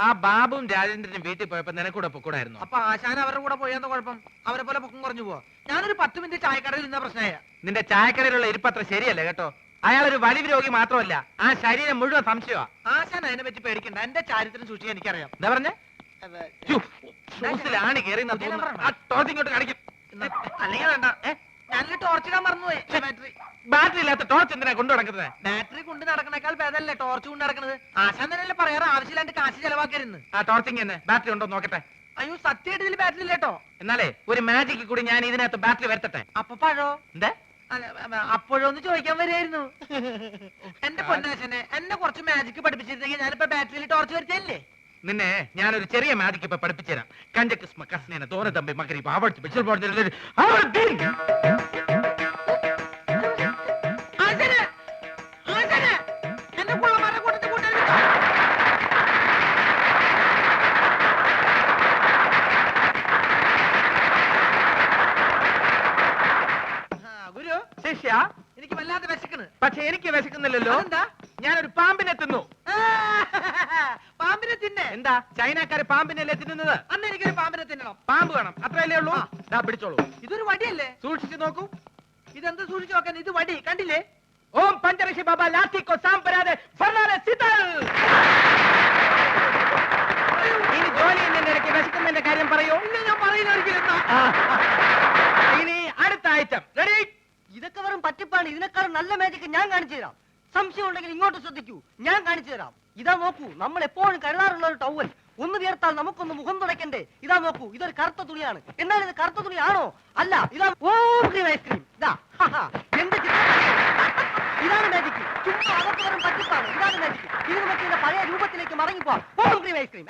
ആ ബാബുവും രാജേന്ദ്രനും വീട്ടിൽ പോയപ്പോ നിനക്കൂടെ പൊക്കൂടായിരുന്നു. അപ്പൊ ആശാൻ അവരുടെ കൂടെ പോയെന്ന കുഴപ്പം? അവരെ പോലെ പൊക്കം കുറഞ്ഞു പോവാ. ഞാനൊരു 10 മിനിറ്റ് ചായക്കടയിൽ നിന്ന പ്രശ്നമായ. നിന്റെ ചായക്കടയിലുള്ള ഇരിപ്പത്ര ശരിയല്ല കേട്ടോ. അയാളൊരു വലിവ് രോഗി മാത്രമല്ല, ആ ശരീരം മുഴുവൻ സംശയമാ. ആശാൻ അതിനെ പറ്റി പേടിക്കണ്ട, എന്റെ ചാരിത്രം സൂക്ഷിക്കാൻ എനിക്കറിയാം. എന്താ പറഞ്ഞേ? ഷൂസിലാണ് കയറി ഇങ്ങോട്ട് കാണിക്കും. അല്ലെങ്കിൽ വേണ്ട, ഞാനൊരു ടോർച്ച് ഇടാൻ മറന്നുപോയി. ബാറ്ററി ബാറ്ററി ഇല്ലാത്ത ടോർച്ച് എന്തിനാ കൊണ്ടു നടക്കുന്നത്? ബാറ്ററി കൊണ്ട് നടക്കണേക്കാൾ ഭേദമല്ലേ ടോർച്ച് കൊണ്ട് നടക്കുന്നത്? ആശാൻ തന്നെയല്ലേ പറയാറ് ആവശ്യമില്ലാണ്ട് കാശ് ചെലവാക്കരുന്ന്. ആ ടോർച്ചിങ് തന്നെ ബാറ്ററി ഉണ്ടോ നോക്കട്ടെ. അയ്യോ സത്യമായിട്ട് ഇതിൽ ബാറ്ററി ഇല്ലേട്ടോ. എന്നാലേ ഒരു മാജിക്ക് കൂടി ഞാൻ ഇതിനകത്ത് ബാറ്ററി വരുത്തട്ടെ. അപ്പൊ പഴോ? എന്താ അപ്പോഴൊന്ന് ചോദിക്കാൻ വരായിരുന്നു. എന്റെ പൊന്നാശനെ, എന്നെ കുറച്ച് മാജിക് പഠിപ്പിച്ചിരുന്നെങ്കിൽ ഞാനിപ്പോ ബാറ്ററിയിൽ ടോർച്ച് വരുത്തല്ലേ. നിന്നെ ഞാനൊരു ചെറിയ മാജിക്ക് ഇപ്പൊ പഠിപ്പിച്ചുതരാം. കഞ്ചക്കിസ്മ കസ്നേന തോന തമ്പി മകരി ആവർത്തി ബിച്ചൽ ബോർഡിൽ എനിക്ക് വല്ലാതെ വിശക്കണ്. പക്ഷെ എനിക്ക് വിശക്കുന്നില്ലല്ലോ. എന്താ? ഞാനൊരു പാമ്പിനെ തിന്നു. പാമ്പിനെ തിന്നെ? എന്താ ചൈനക്കാര് പാമ്പിനല്ലേ തിന്നുന്നത്? അന്ന് എനിക്കൊരു പാമ്പിനെ തിന്നണം. പാമ്പ് വേണം, അത്രയല്ലേ ഉള്ളൂ. പിടിച്ചോളൂ. ഇതൊരു വടിയല്ലേ? സൂക്ഷിച്ചു നോക്കൂ. ഇതെന്ത് സൂക്ഷിച്ചു നോക്കാൻ? ഇത് വടി കണ്ടില്ലേ? ഓം പഞ്ചരക്ഷി ബാബ ലാത്തി കോ സാമ്പരാതെ ഫർനാലെ സിതൽ. ഇനി ജോലി ഇടയ്ക്ക് വിശക്കുന്നതിന്റെ കാര്യം പറയൂ. ഇല്ല, ഞാൻ പറയുന്ന ഒരിക്കലും. ഇനി അടുത്ത ഐറ്റം റെഡി. ഇതൊക്കെ വെറും പറ്റിപ്പാണ്. ഇതിനേക്കാളും നല്ല മാജിക് ഞാൻ കാണിച്ചു തരാം. സംശയം ഉണ്ടെങ്കിൽ ഇങ്ങോട്ട് ശ്രദ്ധിക്കൂ, ഞാൻ കാണിച്ചു തരാം. ഇതാ നോക്കൂ, നമ്മൾ എപ്പോഴും കരുതാറുള്ള ഒരു ടവൽ. ഒന്ന് വിയർത്താൽ നമുക്കൊന്ന് മുഖം തുടയ്ക്കണ്ടേ? ഇതാ നോക്കൂ, ഇതൊരു കറുത്ത തുണിയാണ്. എന്നാൽ ഇത് കറുത്ത തുണിയാണോ? അല്ല, ഇതാ ഐസ്ക്രീം. ഇതാ എന്ത് ഇതാണ് മാജിക്. ചുമ്മാ അതൊക്കെ വെറും പറ്റിപ്പാണ്. ഇതാണ് മാജിക്. ഇത് നമുക്ക് ഇതിന്റെ പഴയ രൂപത്തിലേക്ക് മടങ്ങിപ്പോവാം. ഓം ക്രീം ഐസ്ക്രീം.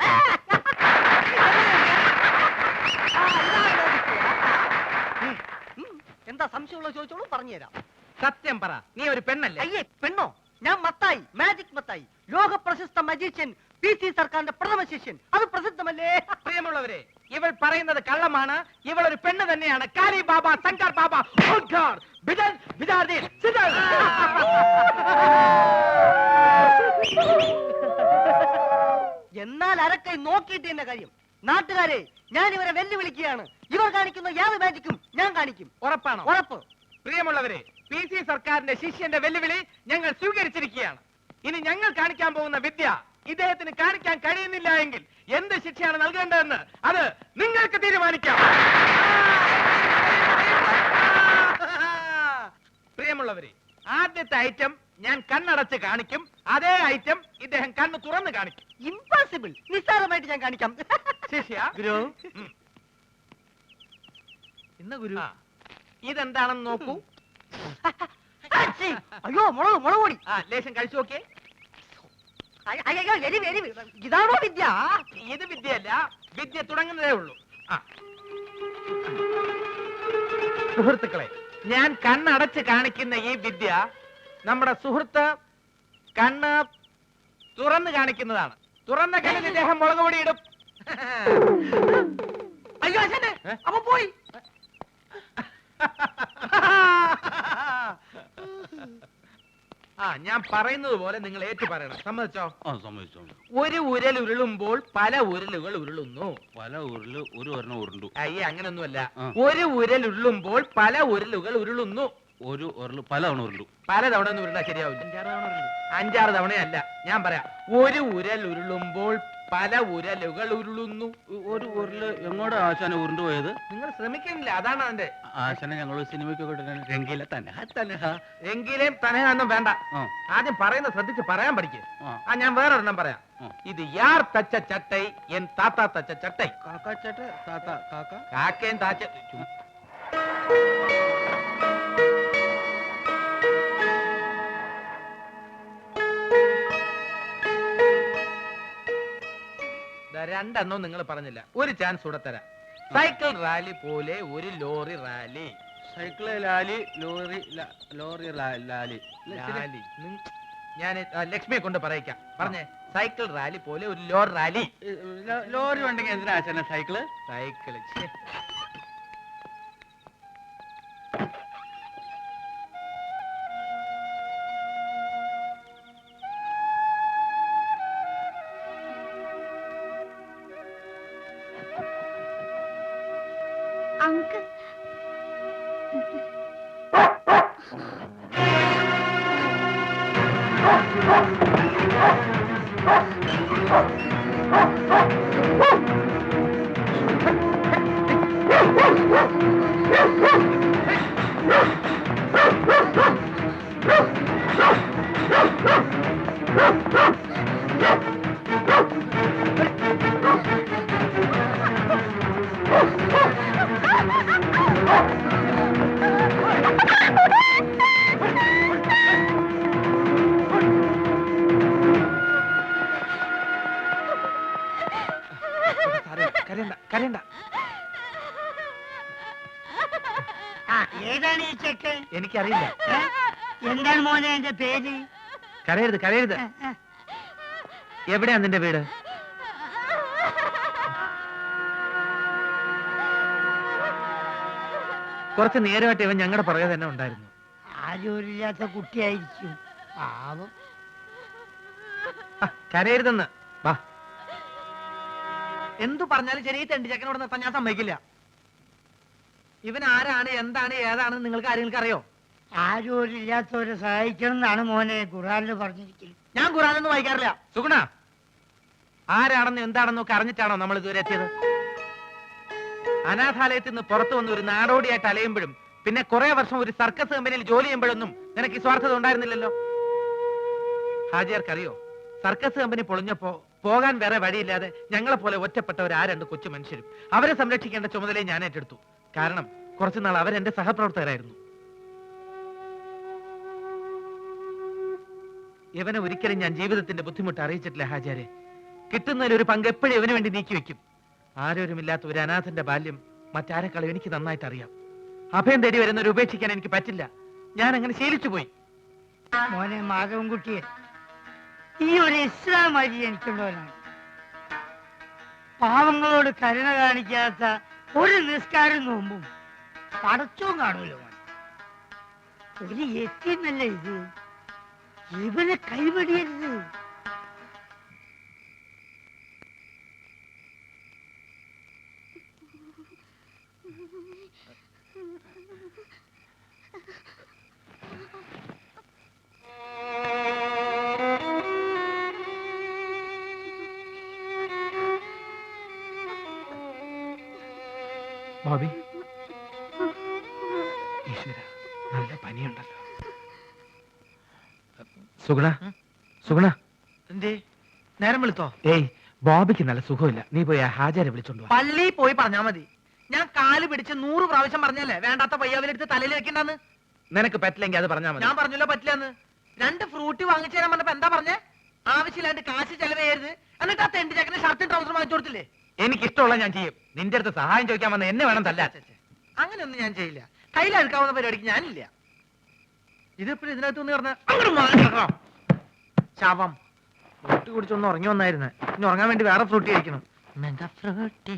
എന്താ സംശയമുള്ള ചോദിച്ചോളൂ, പറഞ്ഞുതരാം. സത്യം പറ, നീ ഒരു പെണ്ണല്ലേ? അയ്യേ, പെണ്ണോ? ഞാൻ മത്തായി, മാജിക് മത്തായി, ലോക പ്രശസ്ത മജീഷ്യൻ, PC സർക്കാരിന്റെ പ്രഥമ ശിഷ്യൻ. അത് പ്രസിദ്ധമല്ലേ? പ്രിയമുള്ളവരെ, ഇവൾ പറയുന്നത് കള്ളമാണ്. ഇവൾ ഒരു പെണ്ണ് തന്നെയാണ്. കാലി ബാബ, ശങ്കർ ബാബ, എന്നാൽ അരക്കൈ നോക്കിയിട്ട് എന്ന കാര്യം. നാട്ടുകാരെ, ഞാൻ ഇവരെ വെല്ലുവിളിക്കുകയാണ്. ഇവർ കാണിക്കുന്ന യാതൊരു മാജിക്കും ഞാൻ കാണിക്കും. ഉറപ്പാണോ? ഉറപ്പ്. പ്രിയമുള്ളവരെ, PC സർക്കാരിന്റെ ശിഷ്യന്റെ വെല്ലുവിളി ഞങ്ങൾ സ്വീകരിച്ചിരിക്കുകയാണ്. ഇനി ഞങ്ങൾ കാണിക്കാൻ പോകുന്ന വിദ്യ ഇദ്ദേഹത്തിന് കാണിക്കാൻ കഴിയുന്നില്ല എങ്കിൽ എന്ത് ശിക്ഷയാണ് നൽകേണ്ടതെന്ന് അത് നിങ്ങൾക്ക് തീരുമാനിക്കാം. പ്രിയമുള്ളവരെ, ആദ്യത്തെ ഐറ്റം ഞാൻ കണ്ണടച്ച് കാണിക്കും. അതേ ഐറ്റം ഇദ്ദേഹം കണ്ണ് തുറന്ന് കാണിക്കും. ഇംപോസിബിൾ. നിസ്സാരമായിട്ട് ഞാൻ കാണിക്കാം. ശിഷ്യ, ഗുരു. ഇന്ന ഗുരു, ഇതെന്താണെന്ന് നോക്കൂ. അയ്യോ, മുളക് പൊടി. ലേശം കഴിച്ചു നോക്കിയേ. അയ്യോ, ഇതാണോ വിദ്യ? ഇത് വിദ്യയല്ല, വിദ്യ തുടങ്ങുന്നതേ ഉള്ളൂ. സുഹൃത്തുക്കളെ, ഞാൻ കണ്ണടച്ച് കാണിക്കുന്ന ഈ വിദ്യ നമ്മുടെ സുഹൃത്ത് കണ്ണ് തുറന്ന് കാണിക്കുന്നതാണ്. തുറന്ന കണ്ണിൽ ഇദ്ദേഹം മുളക് പൊടി ഇടും. അയ്യോ അച്ഛനെ, അപ്പൊ പോയി. ഞാൻ പറയുന്നത് പോലെ നിങ്ങൾ ഏറ്റു പറയണം. സമ്മതിച്ചോ? സമ്മതിച്ചോ. ഒരു ഉരൽ ഉരുളുമ്പോൾ പല ഉരലുകൾ ഉരുളുന്നു. പല ഉരുള് ഒരു ഒരെണ്ണം ഉരുണ്ടു. അയ്യേ, അങ്ങനൊന്നുമല്ല. ഒരു ഉരൽ ഉരുളുമ്പോൾ പല ഉരലുകൾ ഉരുളുന്നു. ഒരു ഉരുള് പല തവണ ഉരുണ്ടു. പല തവണ ഒന്നും ഉരുളാ ശരിയാവില്ല. 5-6 തവണയല്ല. ഞാൻ പറയാം, ഒരു ഉരൽ ഉരുളുമ്പോൾ പല ഉരലുകൾ ഉരുളുന്നു. ഒരു ഉരുള് എങ്ങോട്ടാ ആശാനെ ഉരുണ്ടു പോയത്? നിങ്ങൾ ശ്രമിക്കുന്നില്ല, അതാണ് അതിന്റെ. ആശാനെ ഞങ്ങൾ സിനിമയ്ക്കൊക്കെ രംഗീല തന്നെ എങ്കിലും തനയൊന്നും വേണ്ട. ആദ്യം പറയുന്നത് ശ്രദ്ധിച്ച് പറയാൻ പഠിക്കുക. ഞാൻ വേറൊരെണ്ണം പറയാം. ഇത് യാർ തച്ച ചട്ടൈ എൻ താത്ത തച്ച ചട്ടൈ. കാക്കയും താച്ച. രണ്ടെണ്ണവും നിങ്ങൾ പറഞ്ഞില്ല. ഒരു ചാൻസ് കൂടെ തരാം. സൈക്കിൾ റാലി പോലെ ഒരു lorry rally. Cycle Lali, lorry Lali. ഞാൻ ലക്ഷ്മിയെ കൊണ്ട് പറയിക്കാം. പറഞ്ഞേ, സൈക്കിൾ റാലി പോലെ ഒരു ലോറി റാലി. ലോറി ഉണ്ടെങ്കിൽ എന്തിനാ ആശാനെ സൈക്കിള്? സൈക്കിള് അങ്കിൾ കരയണ്ട കരയണ്ട. ഏതാണ് ഈ ചെക്കൻ? എനിക്കറിയില്ല. എന്താണ് മോനെ എന്റെ പേര്? കരയരുത് കരയരുത്. എവിടെയാ നിന്റെ വീട്? കുറച്ച് നേരമായിട്ട് ഇവൻ ഞങ്ങളുടെ പുറകെ തന്നെ ഉണ്ടായിരുന്നു. ആരോരില്ലാത്ത കുട്ടിയായിരിക്കും, പാവം. കരയരുതെന്ന്. വാ. എന്തു പറഞ്ഞാലും ശരി, ഈ തെണ്ടി ചെക്കനോട് നിർത്താൻ ഞാൻ സമ്മതിക്കില്ല. ഇവൻ ആരാണ്, എന്താണ്, ഏതാണെന്ന് നിങ്ങൾക്ക് ആരെങ്കിലും അറിയോ? ആരോരില്ലാത്തവരെ സഹായിക്കണം എന്നാണ് മോനെ ഖുറാനിൽ പറഞ്ഞിരിക്കുന്നത്. ഞാൻ ഖുറാനൊന്നും വായിക്കാറില്ല. സുഗുണ, ആരാണെന്നും എന്താണെന്നും ഒക്കെ അറിഞ്ഞിട്ടാണോ നമ്മൾ ഇതുവരെ എത്തിയത്? അനാഥാലയത്തിൽ നിന്ന് പുറത്തു വന്ന് ഒരു നാടോടിയായിട്ട് അലയുമ്പോഴും പിന്നെ കുറെ വർഷം ഒരു സർക്കസ് കമ്പനിയിൽ ജോലി ചെയ്യുമ്പോഴൊന്നും നിനക്ക് ഈ സ്വാർത്ഥത ഉണ്ടായിരുന്നില്ലല്ലോ. ഹാജിയാർക്കറിയോ, സർക്കസ് കമ്പനി പൊളിഞ്ഞപ്പോ പോകാൻ വേറെ വഴിയില്ലാതെ ഞങ്ങളെ പോലെ ഒറ്റപ്പെട്ടവർ ആ രണ്ട് കൊച്ചു മനുഷ്യരും അവരെ സംരക്ഷിക്കേണ്ട ചുമതലയെ ഞാൻ ഏറ്റെടുത്തു. കാരണം കുറച്ചുനാൾ അവരെന്റെ സഹപ്രവർത്തകരായിരുന്നു. ഇവനെ ഒരിക്കലും ഞാൻ ജീവിതത്തിന്റെ ബുദ്ധിമുട്ട് അറിയിച്ചിട്ടില്ല ഹാജിയാരെ. കിട്ടുന്നതിൽ ഒരു പങ്ക് എപ്പോഴും ഇവന് വേണ്ടി നീക്കി വെക്കും. ആരോരുമില്ലാത്ത ഒരു അനാഥന്റെ ബാല്യം മറ്റാരെക്കാളും എനിക്ക് നന്നായിട്ട് അറിയാം. അഭയം തേടി വരുന്നവരെ ഉപേക്ഷിക്കാൻ എനിക്ക് പറ്റില്ല. ഞാൻ അങ്ങനെ ശീലിച്ചു പോയി. മോനെ മാധവൻകുട്ടിയെ, ഈ ഒരു ഇസ്ലാം വഴി എനിക്കുള്ളവനാണ്. പാവങ്ങളോട് കരുണ കാണിക്കാത്ത ഒരു നിസ്കാരം നോമ്പും പടച്ചവും കാണൂലോ. ഒരു എത്തിന്നല്ല ഇത്, ഇവനെ കൈവടിയരുത്. ബോബി, ഈശ്വര, നല്ല പനിയുണ്ടല്ലോ. സുഗുണ, സുഗുണ. എന്തേ നേരം വിളിത്തോ? ഏയ്, ബോബിക്ക് നല്ല സുഖമില്ല. നീ പോയി ആ ഹാജരെ വിളിച്ചോണ്ട് വാ. പള്ളിയിൽ പോയി പറഞ്ഞാ മതി. ഞാൻ കാല് പിടിച്ച് 100 പ്രാവശ്യം പറഞ്ഞല്ലേ വേണ്ടാത്ത പയ്യാവിലെടുത്ത് തലയിൽ വെക്കണ്ടെന്ന്. നിനക്ക് പറ്റില്ലെങ്കിൽ അത് പറഞ്ഞാൽ മതി. ഞാൻ പറഞ്ഞല്ലോ പറ്റില്ലെന്ന്. 2 ഫ്രൂട്ടി വാങ്ങിച്ചു തരാൻ പറഞ്ഞപ്പോ എന്താ പറഞ്ഞേ? ആവശ്യമില്ലാണ്ട് കാശ് ചെലവ് ചെയ്യരുത്. എന്നിട്ട് ആ തെണ്ടി ചക്കന് ഷർട്ടും ട്രൗസറും വാങ്ങിച്ചു കൊടുത്തില്ലേ? എനിക്ക് ഇഷ്ടമുള്ള ഞാൻ ചെയ്യും. നിന്റെ അടുത്ത് സഹായം ചോദിക്കാൻ വന്ന എന്നെ വേണം തല്ലാൻ. അങ്ങനെയൊന്നും ഞാൻ ചെയ്യില്ല. കയ്യിലെടുക്കാവുന്ന പരിപാടിക്ക് ഞാനില്ല. ഇതിപ്പോഴും ഇതിനകത്ത് ഒന്ന് പറഞ്ഞ അങ്ങോട്ട് മാറി ശവം. ഫ്രൂട്ടി കുടിച്ചൊന്ന് ഉറങ്ങി വന്നായിരുന്നു. ഇനി ഉറങ്ങാൻ വേണ്ടി വേറെ ഫ്രൂട്ടി കഴിക്കണം. Mega Frooti.